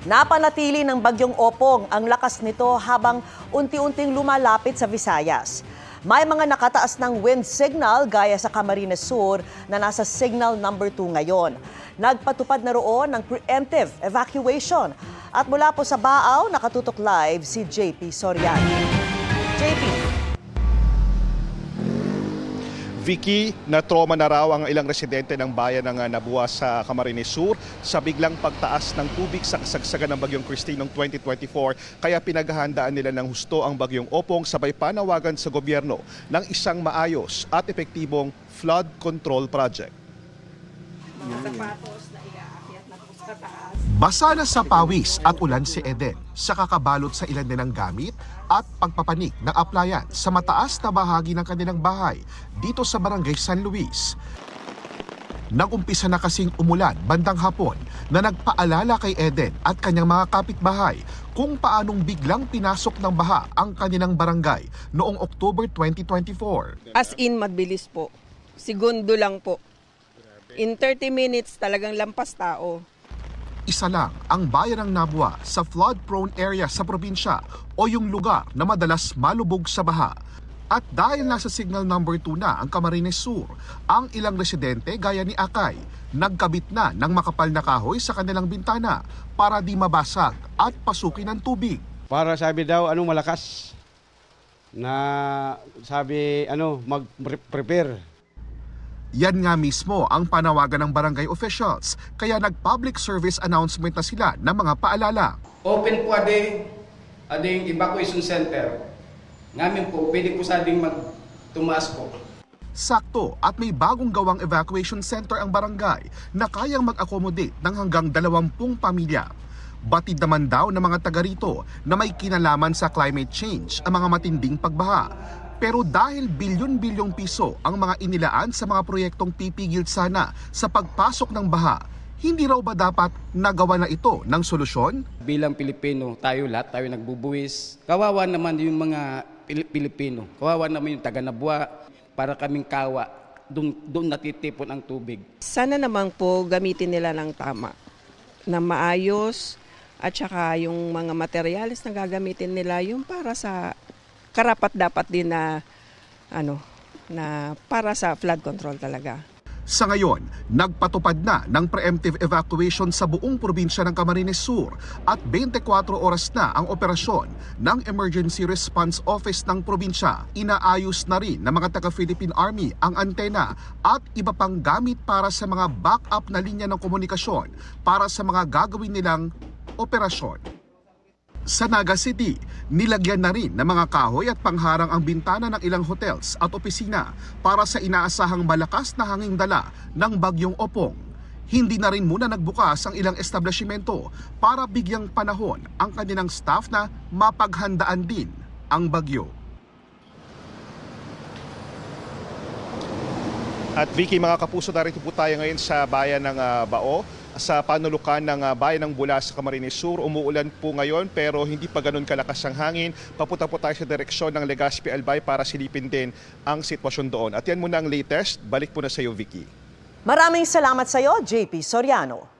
Napanatili ng bagyong Opong ang lakas nito habang unti-unting lumalapit sa Visayas. May mga nakataas ng wind signal gaya sa Camarines Sur na nasa signal number 2 ngayon. Nagpatupad na roon ng preemptive evacuation. At mula po sa Baaw, nakatutok live si JP Soriano. JP. Vicky, na-trauma na raw ang ilang residente ng bayan ng Nabua sa Camarines Sur sa biglang pagtaas ng tubig sa kasagsagan ng Bagyong Christine noong 2024. Kaya pinaghahandaan nila ng husto ang Bagyong Opong, sabay panawagan sa gobyerno ng isang maayos at epektibong flood control project. Basa na sa pawis at ulan si Eden sa kakabalot sa ilan din ng gamit at pagpapanik ng applyan sa mataas na bahagi ng kanilang bahay dito sa Barangay San Luis. Nag-umpisa na kasing umulan bandang hapon na nagpaalala kay Eden at kanyang mga kapitbahay kung paanong biglang pinasok ng baha ang kanilang barangay noong October 2024. As in, mabilis po. Segundo lang po. In 30 minutes talagang lampas tao. Isa lang ang bayan ng Nabua sa flood-prone area sa probinsya o yung lugar na madalas malubog sa baha. At dahil nasa signal number 2 na ang Camarines Sur, ang ilang residente gaya ni Akay, nagkabit na ng makapal na kahoy sa kanilang bintana para di mabasag at pasukin ng tubig. Para sabi daw malakas na sabi mag-prepare. Yan nga mismo ang panawagan ng barangay officials, kaya nag-public service announcement na sila ng mga paalala. Open po ading evacuation center. Ngamin po, pwede po sa ading magtumaas po. Sakto at may bagong gawang evacuation center ang barangay na kayang mag-accommodate ng hanggang 20 pamilya. Batid naman daw ng mga taga rito na may kinalaman sa climate change ang mga matinding pagbaha. Pero dahil bilyon-bilyong piso ang mga inilaan sa mga proyektong pipigil sana sa pagpasok ng baha, hindi raw ba dapat nagawa na ito ng solusyon? Bilang Pilipino, tayo lahat, tayo nagbubuwis. Kawawa naman yung mga Pilipino. Kawawa naman yung taga Nabua. Para kaming kawa, doon natitipon ang tubig. Sana naman po gamitin nila ng tama, na maayos, at saka yung mga materyales na gagamitin nila yung para sa karapat dapat din na para sa flood control talaga. Sa ngayon, nagpatupad na ng preemptive evacuation sa buong probinsya ng Camarines Sur at 24 oras na ang operasyon ng Emergency Response Office ng probinsya. Inaayos na rin ng mga taga-Philippine Army ang antena at iba pang gamit para sa mga backup na linya ng komunikasyon para sa mga gagawin nilang operasyon. Sa Naga City, nilagyan na rin ng mga kahoy at pangharang ang bintana ng ilang hotels at opisina para sa inaasahang malakas na hanging dala ng Bagyong Opong. Hindi na rin muna nagbukas ang ilang establishmento para bigyang panahon ang kanilang staff na mapaghandaan din ang bagyo. At Vicky, mga kapuso, narito po tayo ngayon sa bayan ng Bao. Sa panulukan ng bayan ng Bula sa Camarines Sur, umuulan po ngayon pero hindi pa ganun kalakas ang hangin. Papunta po tayo sa direksyon ng Legazpi Albay para silipin din ang sitwasyon doon. At yan muna ang latest. Balik po na sa iyo, Vicky. Maraming salamat sa iyo, JP Soriano.